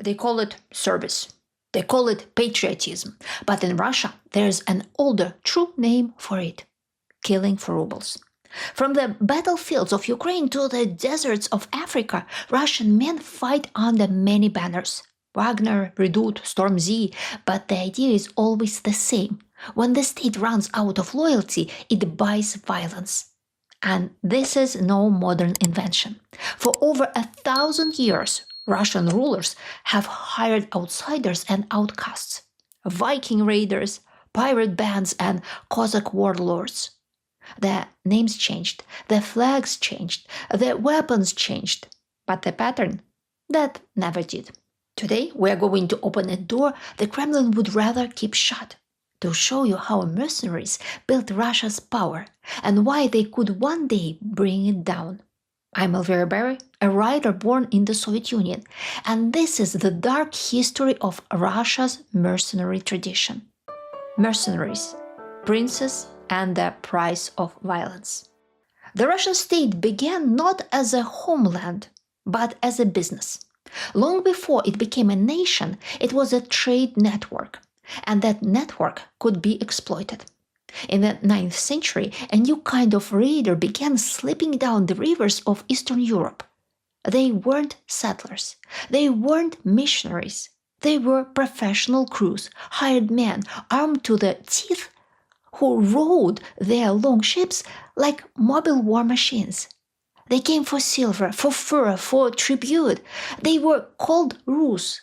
They call it service. They call it patriotism. But in Russia, there's an older, true name for it: killing for rubles. From the battlefields of Ukraine to the deserts of Africa, Russian men fight under many banners: Wagner, Redut, Storm Z, but the idea is always the same. When the state runs out of loyalty, it buys violence. And this is no modern invention. For over 1,000 years, Russian rulers have hired outsiders and outcasts: Viking raiders, pirate bands, and Cossack warlords. The names changed, the flags changed, the weapons changed, but the pattern, that never did. Today, we are going to open a door the Kremlin would rather keep shut, to show you how mercenaries built Russia's power and why they could one day bring it down. I'm Elvira Bary, a writer born in the Soviet Union, and this is the dark history of Russia's mercenary tradition. Mercenaries, princes, and the price of violence. The Russian state began not as a homeland, but as a business. Long before it became a nation, it was a trade network, and that network could be exploited. In the 9th century, a new kind of raider began slipping down the rivers of Eastern Europe. They weren't settlers. They weren't missionaries. They were professional crews, hired men, armed to the teeth, who rowed their long ships like mobile war machines. They came for silver, for fur, for tribute. They were called Rus,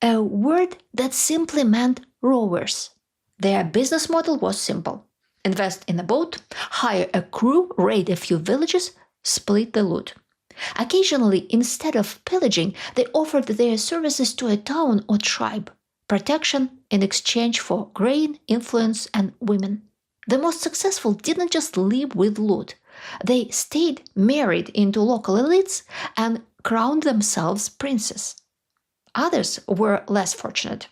a word that simply meant rowers. Their business model was simple: invest in a boat, hire a crew, raid a few villages, split the loot. Occasionally, instead of pillaging, they offered their services to a town or tribe: protection in exchange for grain, influence, and women. The most successful didn't just live with loot. They stayed married into local elites and crowned themselves princes. Others were less fortunate.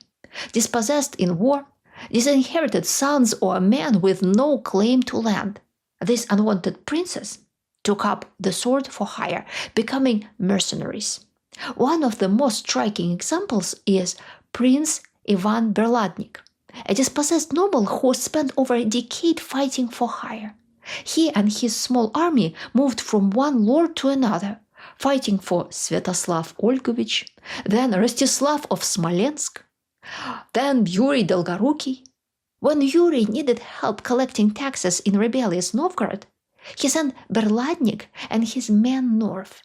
Dispossessed in war, disinherited sons, or men with no claim to land. These unwanted princes took up the sword for hire, becoming mercenaries. One of the most striking examples is Prince Ivan Berladnik, a dispossessed noble who spent over a decade fighting for hire. He and his small army moved from one lord to another, fighting for Svetoslav Olgovich, then Rostislav of Smolensk, then Yuri Dolgoruki. When Yuri needed help collecting taxes in rebellious Novgorod, he sent Berladnik and his men north.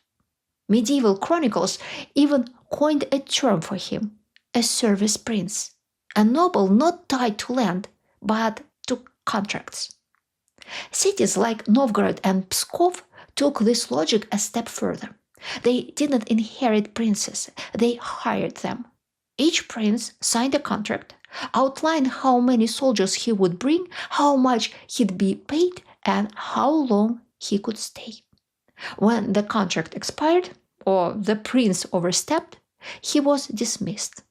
Medieval chronicles even coined a term for him: a service prince, a noble not tied to land, but to contracts. Cities like Novgorod and Pskov took this logic a step further. They didn't inherit princes, they hired them. Each prince signed a contract, outlined how many soldiers he would bring, how much he'd be paid, and how long he could stay. When the contract expired, or the prince overstepped, he was dismissed,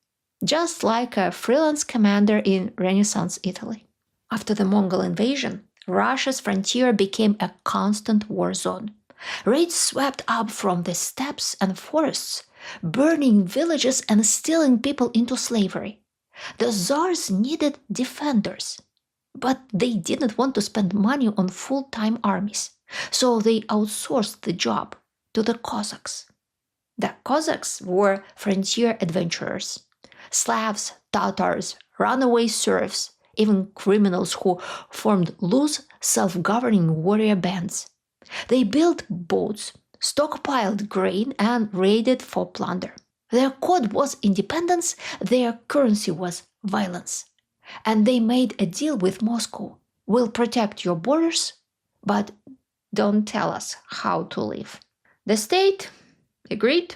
just like a freelance commander in Renaissance Italy. After the Mongol invasion, Russia's frontier became a constant war zone. Raids swept up from the steppes and forests, burning villages and stealing people into slavery. The Tsars needed defenders, but they didn't want to spend money on full-time armies, so they outsourced the job to the Cossacks. The Cossacks were frontier adventurers: Slavs, Tatars, runaway serfs, even criminals who formed loose, self-governing warrior bands. They built boats, stockpiled grain, and raided for plunder. Their code was independence, their currency was violence. And they made a deal with Moscow: we'll protect your borders, but don't tell us how to live. The state agreed.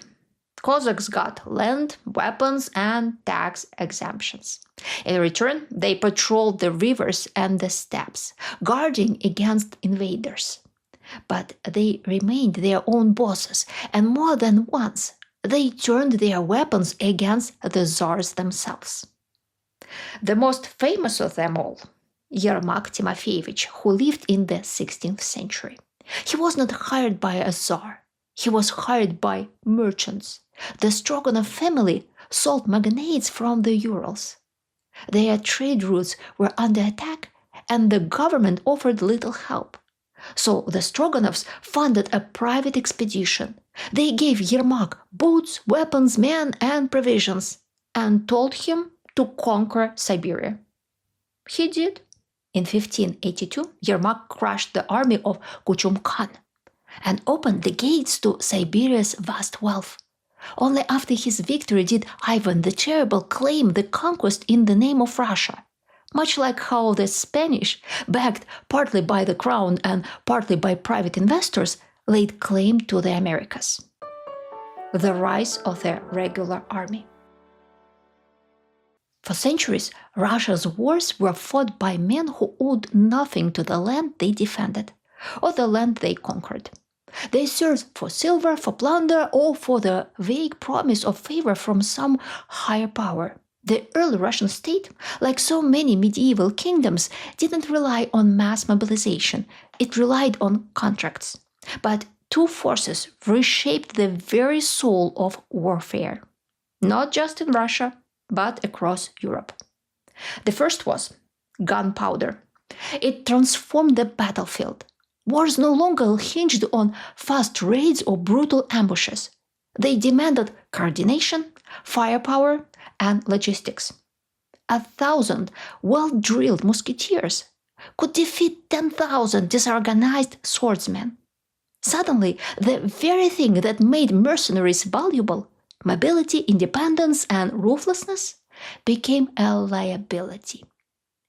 Cossacks got land, weapons, and tax exemptions. In return, they patrolled the rivers and the steppes, guarding against invaders. But they remained their own bosses, and more than once, they turned their weapons against the Tsars themselves. The most famous of them all, Yermak Timofeyevich, who lived in the 16th century. He was not hired by a Tsar. He was hired by merchants. The Stroganov family salt magnates from the Urals. Their trade routes were under attack, and the government offered little help. So the Stroganovs funded a private expedition. They gave Yermak boats, weapons, men, and provisions, and told him to conquer Siberia. He did. In 1582, Yermak crushed the army of Kuchum Khan and opened the gates to Siberia's vast wealth. Only after his victory did Ivan the Terrible claim the conquest in the name of Russia, much like how the Spanish, backed partly by the crown and partly by private investors, laid claim to the Americas. The rise of the regular army. For centuries, Russia's wars were fought by men who owed nothing to the land they defended or the land they conquered. They served for silver, for plunder, or for the vague promise of favor from some higher power. The early Russian state, like so many medieval kingdoms, didn't rely on mass mobilization. It relied on contracts. But two forces reshaped the very soul of warfare, not just in Russia, but across Europe. The first was gunpowder. It transformed the battlefield. Wars no longer hinged on fast raids or brutal ambushes. They demanded coordination, firepower, and logistics. 1,000 well-drilled musketeers could defeat 10,000 disorganized swordsmen. Suddenly, the very thing that made mercenaries valuable, mobility, independence, and ruthlessness, became a liability.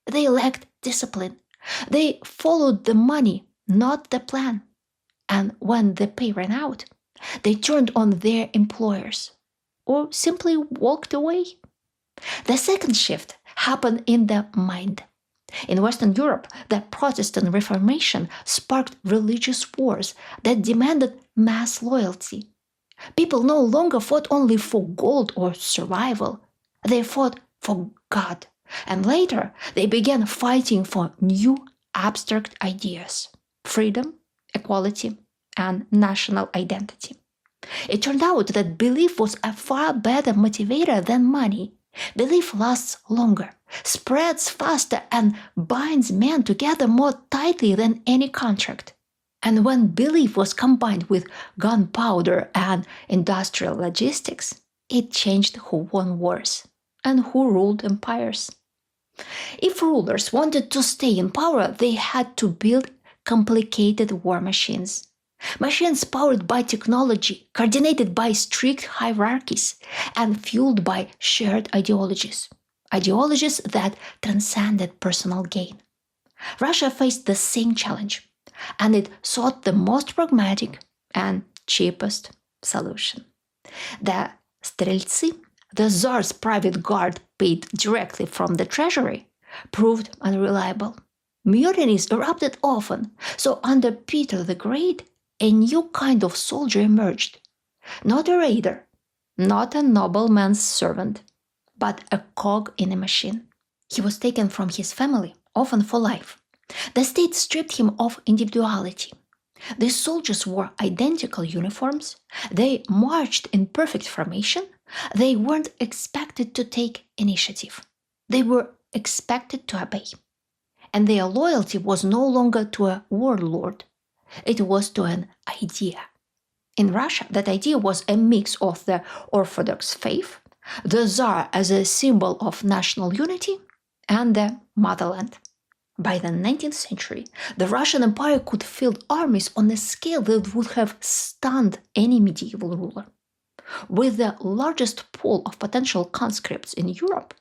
They lacked discipline. They followed the money, not the plan. And when the pay ran out, they turned on their employers or simply walked away. The second shift happened in the mind. In Western Europe, the Protestant Reformation sparked religious wars that demanded mass loyalty. People no longer fought only for gold or survival. They fought for God. And later, they began fighting for new abstract ideas: freedom, equality, and national identity. It turned out that belief was a far better motivator than money. Belief lasts longer, spreads faster, and binds men together more tightly than any contract. And when belief was combined with gunpowder and industrial logistics, it changed who won wars and who ruled empires. If rulers wanted to stay in power, they had to build complicated war machines. Machines powered by technology, coordinated by strict hierarchies, and fueled by shared ideologies. Ideologies that transcended personal gain. Russia faced the same challenge, and it sought the most pragmatic and cheapest solution. The Streltsy, the Tsar's private guard paid directly from the treasury, proved unreliable. Mutinies erupted often, so under Peter the Great, a new kind of soldier emerged. Not a raider, not a nobleman's servant, but a cog in a machine. He was taken from his family, often for life. The state stripped him of individuality. These soldiers wore identical uniforms. They marched in perfect formation. They weren't expected to take initiative. They were expected to obey. And their loyalty was no longer to a warlord. It was to an idea. In Russia, that idea was a mix of the Orthodox faith, the Tsar as a symbol of national unity, and the motherland. By the 19th century, the Russian Empire could field armies on a scale that would have stunned any medieval ruler. With the largest pool of potential conscripts in Europe,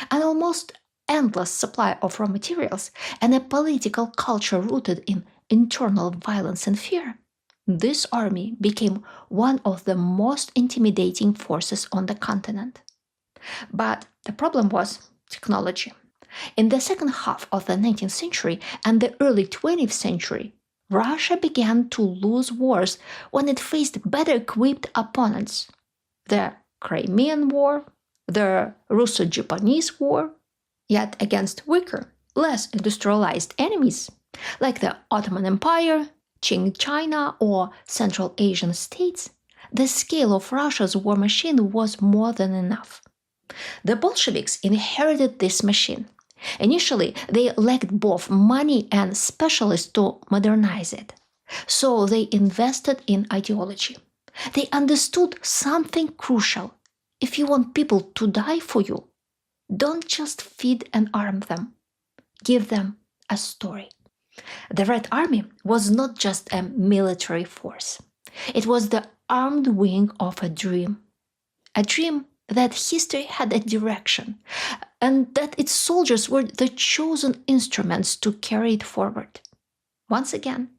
an almost endless supply of raw materials, and a political culture rooted in internal violence and fear, this army became one of the most intimidating forces on the continent. But the problem was technology. In the second half of the 19th century and the early 20th century, Russia began to lose wars when it faced better-equipped opponents. The Crimean War, the Russo-Japanese War, yet against weaker, less industrialized enemies, like the Ottoman Empire, Qing China, or Central Asian states, the scale of Russia's war machine was more than enough. The Bolsheviks inherited this machine. Initially, they lacked both money and specialists to modernize it. So they invested in ideology. They understood something crucial. If you want people to die for you, don't just feed and arm them. Give them a story. The Red Army was not just a military force. It was the armed wing of a dream that history had a direction, and that its soldiers were the chosen instruments to carry it forward. Once again,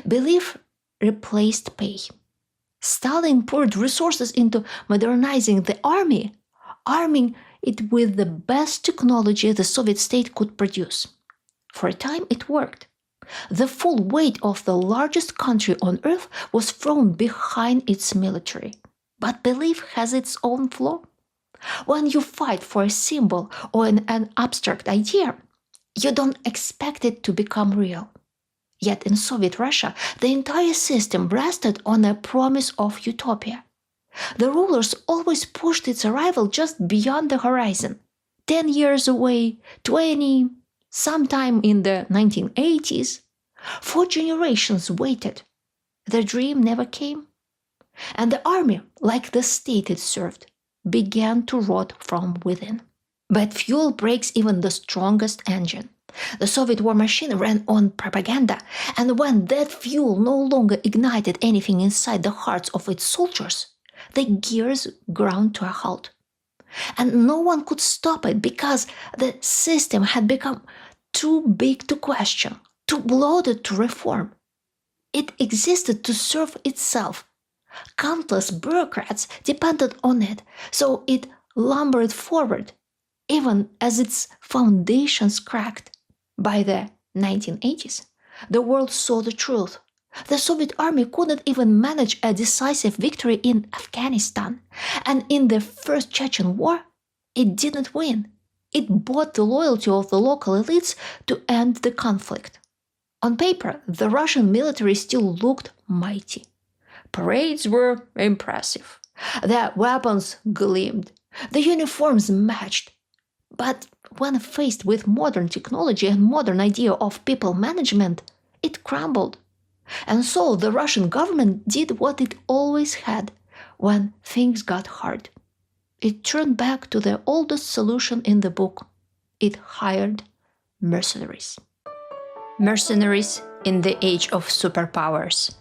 belief replaced pay. Stalin poured resources into modernizing the army, arming it with the best technology the Soviet state could produce. For a time, it worked. The full weight of the largest country on earth was thrown behind its military. But belief has its own flaw. When you fight for a symbol or an abstract idea, you don't expect it to become real. Yet in Soviet Russia, the entire system rested on a promise of utopia. The rulers always pushed its arrival just beyond the horizon. 10 years away, 20, sometime in the 1980s. 4 generations waited. The dream never came. And the army, like the state it served, began to rot from within. But fuel breaks even the strongest engine. The Soviet war machine ran on propaganda, and when that fuel no longer ignited anything inside the hearts of its soldiers, the gears ground to a halt. And no one could stop it because the system had become too big to question, too bloated to reform. It existed to serve itself. Countless bureaucrats depended on it, so it lumbered forward, even as its foundations cracked. By the 1980s, the world saw the truth. The Soviet army couldn't even manage a decisive victory in Afghanistan, and in the First Chechen War, it didn't win. It bought the loyalty of the local elites to end the conflict. On paper, the Russian military still looked mighty. Parades were impressive. The weapons gleamed. The uniforms matched. But when faced with modern technology and modern idea of people management, it crumbled. And so the Russian government did what it always had when things got hard. It turned back to the oldest solution in the book. It hired mercenaries. Mercenaries in the age of superpowers.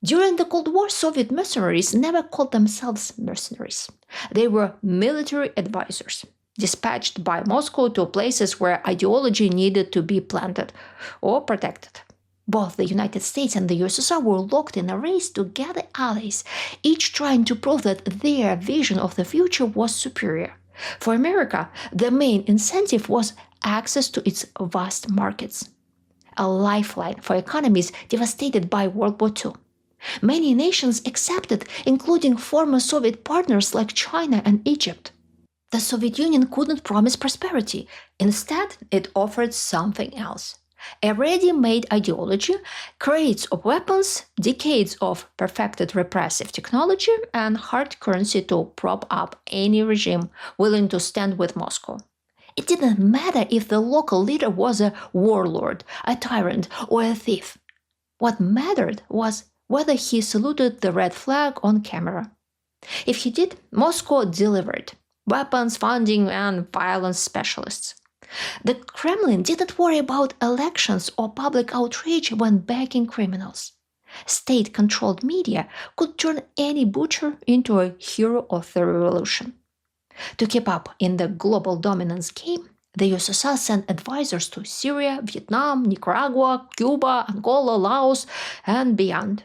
During the Cold War, Soviet mercenaries never called themselves mercenaries. They were military advisors, dispatched by Moscow to places where ideology needed to be planted or protected. Both the United States and the USSR were locked in a race to gather allies, each trying to prove that their vision of the future was superior. For America, the main incentive was access to its vast markets, a lifeline for economies devastated by World War II. Many nations accepted, including former Soviet partners like China and Egypt. The Soviet Union couldn't promise prosperity. Instead, it offered something else. A ready-made ideology, crates of weapons, decades of perfected repressive technology, and hard currency to prop up any regime willing to stand with Moscow. It didn't matter if the local leader was a warlord, a tyrant, or a thief. What mattered was whether he saluted the red flag on camera. If he did, Moscow delivered weapons, funding, and violence specialists. The Kremlin didn't worry about elections or public outrage when backing criminals. State-controlled media could turn any butcher into a hero of the revolution. To keep up in the global dominance game, the USSR sent advisors to Syria, Vietnam, Nicaragua, Cuba, Angola, Laos, and beyond.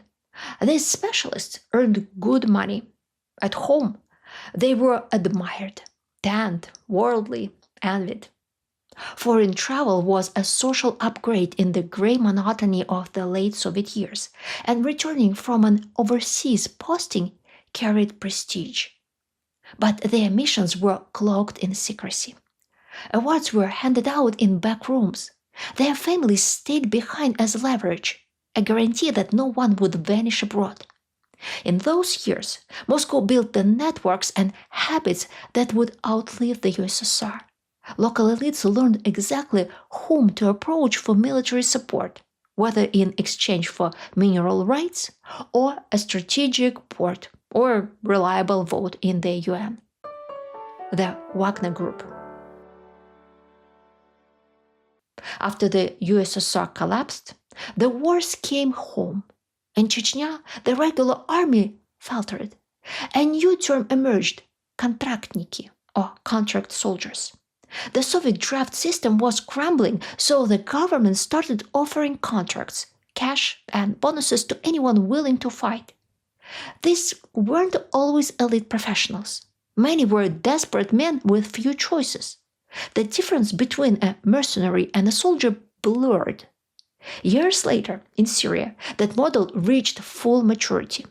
These specialists earned good money. At home, they were admired, tanned, worldly, envied. Foreign travel was a social upgrade in the gray monotony of the late Soviet years, and returning from an overseas posting carried prestige. But their missions were cloaked in secrecy. Awards were handed out in back rooms. Their families stayed behind as leverage, a guarantee that no one would vanish abroad. In those years, Moscow built the networks and habits that would outlive the USSR. Local elites learned exactly whom to approach for military support, whether in exchange for mineral rights or a strategic port or reliable vote in the UN. The Wagner Group. After the USSR collapsed, the wars came home. In Chechnya, the regular army faltered. A new term emerged, kontraktniki, or contract soldiers. The Soviet draft system was crumbling, so the government started offering contracts, cash, and bonuses to anyone willing to fight. These weren't always elite professionals. Many were desperate men with few choices. The difference between a mercenary and a soldier blurred. Years later, in Syria, that model reached full maturity.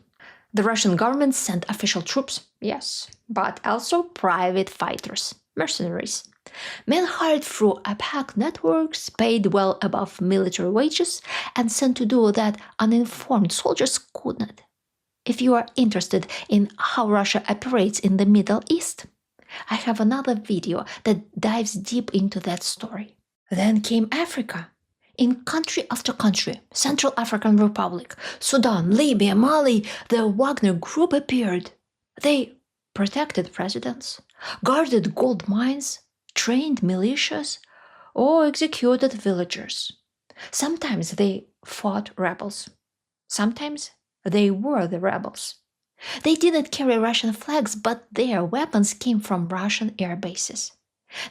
The Russian government sent official troops, yes, but also private fighters, mercenaries. Men hired through opaque networks, paid well above military wages, and sent to do that uninformed soldiers could not. If you are interested in how Russia operates in the Middle East, I have another video that dives deep into that story. Then came Africa. In country after country, Central African Republic, Sudan, Libya, Mali, the Wagner Group appeared. They protected presidents, guarded gold mines, trained militias, or executed villagers. Sometimes they fought rebels. Sometimes they were the rebels. They didn't carry Russian flags, but their weapons came from Russian air bases.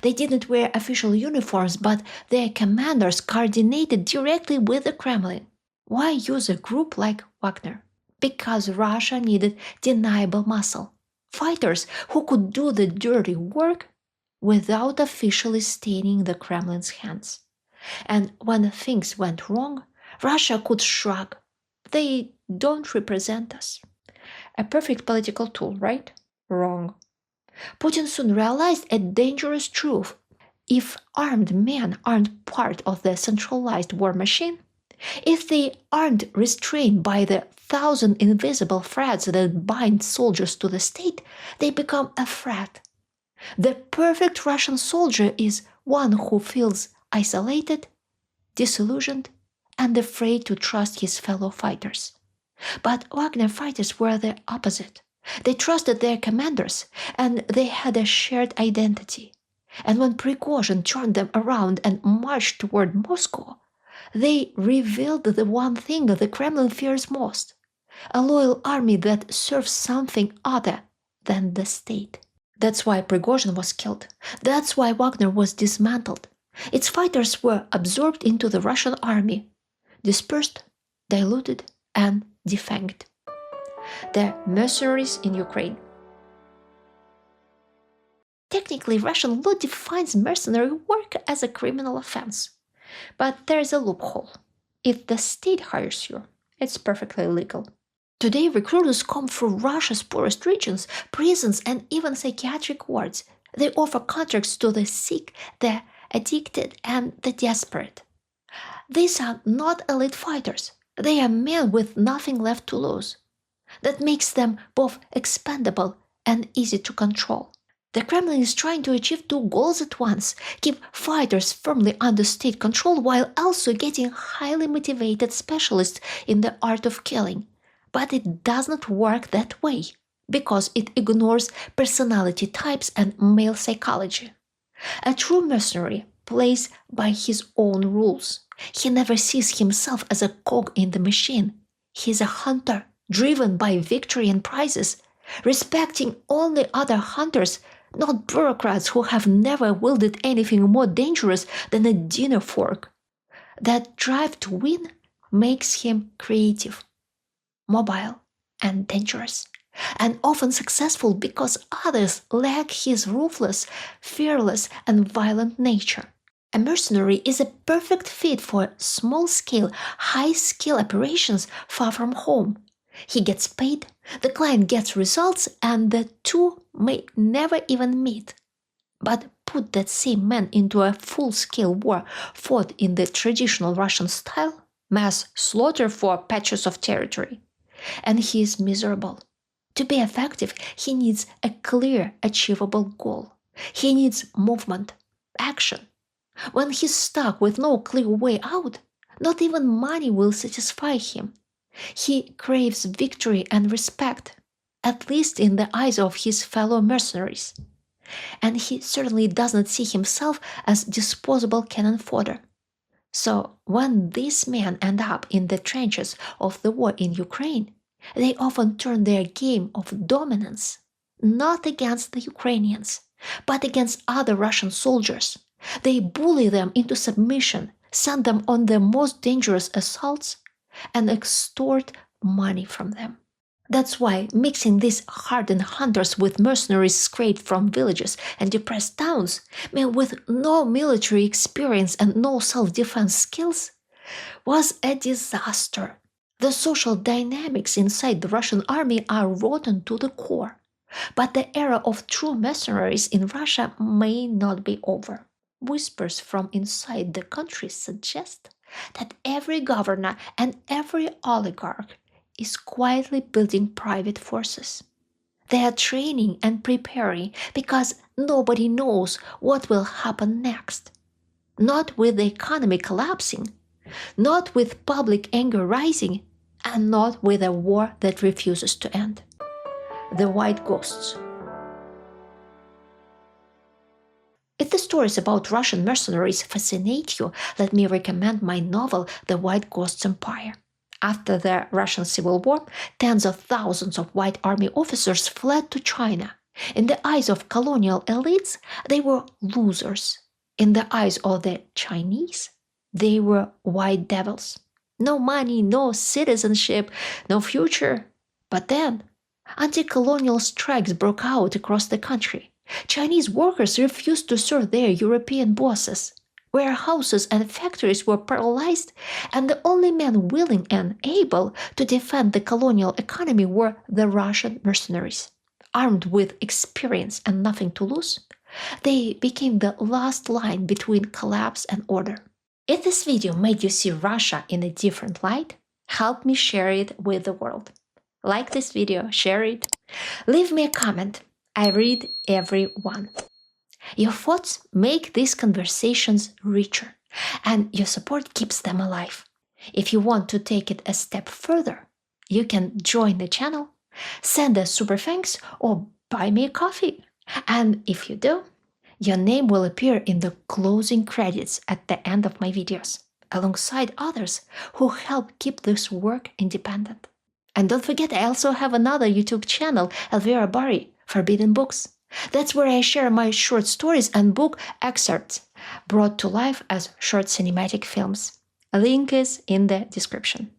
They didn't wear official uniforms, but their commanders coordinated directly with the Kremlin. Why use a group like Wagner? Because Russia needed deniable muscle, fighters who could do the dirty work without officially staining the Kremlin's hands. And when things went wrong, Russia could shrug. They don't represent us. A perfect political tool, right? Wrong. Putin soon realized a dangerous truth. If armed men aren't part of the centralized war machine, if they aren't restrained by the thousand invisible threads that bind soldiers to the state, they become a threat. The perfect Russian soldier is one who feels isolated, disillusioned, and afraid to trust his fellow fighters. But Wagner fighters were the opposite. They trusted their commanders, and they had a shared identity. And when Prigozhin turned them around and marched toward Moscow, they revealed the one thing the Kremlin fears most: a loyal army that serves something other than the state. That's why Prigozhin was killed. That's why Wagner was dismantled. Its fighters were absorbed into the Russian army, dispersed, diluted, and defanged. The mercenaries in Ukraine. Technically, Russian law defines mercenary work as a criminal offense. But there is a loophole. If the state hires you, it's perfectly legal. Today, recruiters come through Russia's poorest regions, prisons, and even psychiatric wards. They offer contracts to the sick, the addicted, and the desperate. These are not elite fighters. They are men with nothing left to lose. That makes them both expendable and easy to control. The Kremlin is trying to achieve two goals at once: keep fighters firmly under state control while also getting highly motivated specialists in the art of killing. But it does not work that way, because it ignores personality types and male psychology. A true mercenary plays by his own rules. He never sees himself as a cog in the machine. He is a hunter, driven by victory and prizes, respecting only other hunters, not bureaucrats who have never wielded anything more dangerous than a dinner fork. That drive to win makes him creative, mobile, and dangerous, and often successful because others lack his ruthless, fearless, and violent nature. A mercenary is a perfect fit for small-scale, high-skill operations far from home. He gets paid, the client gets results, and the two may never even meet. But put that same man into a full-scale war fought in the traditional Russian style, mass slaughter for patches of territory. and he is miserable. To be effective, he needs a clear, achievable goal. He needs movement, action. When he's stuck with no clear way out, not even money will satisfy him. He craves victory and respect, at least in the eyes of his fellow mercenaries. And he certainly does not see himself as disposable cannon fodder. So when these men end up in the trenches of the war in Ukraine, they often turn their game of dominance not against the Ukrainians, but against other Russian soldiers. They bully them into submission, send them on the most dangerous assaults, and extort money from them. That's why mixing these hardened hunters with mercenaries scraped from villages and depressed towns, men with no military experience and no self-defense skills, was a disaster. The social dynamics inside the Russian army are rotten to the core. But the era of true mercenaries in Russia may not be over. Whispers from inside the country suggest that every governor and every oligarch is quietly building private forces. They are training and preparing because nobody knows what will happen next. Not with the economy collapsing, not with public anger rising, and not with a war that refuses to end. The White Ghosts. If the stories about Russian mercenaries fascinate you, let me recommend my novel The White Ghosts Empire. After the Russian Civil War, tens of thousands of white army officers fled to China. In the eyes of colonial elites, they were losers. In the eyes of the Chinese, they were white devils. No money, no citizenship, no future. But then, anti-colonial strikes broke out across the country. Chinese workers refused to serve their European bosses. Warehouses and factories were paralyzed, and the only men willing and able to defend the colonial economy were the Russian mercenaries. Armed with experience and nothing to lose, they became the last line between collapse and order. If this video made you see Russia in a different light, help me share it with the world. Like this video, share it, leave me a comment. I read every one. Your thoughts make these conversations richer, and your support keeps them alive. If you want to take it a step further, you can join the channel, send a super thanks, or buy me a coffee. And if you do, your name will appear in the closing credits at the end of my videos, alongside others who help keep this work independent. And don't forget, I also have another YouTube channel, Elvira Bary, Forbidden Books. That's where I share my short stories and book excerpts, brought to life as short cinematic films. A link is in the description.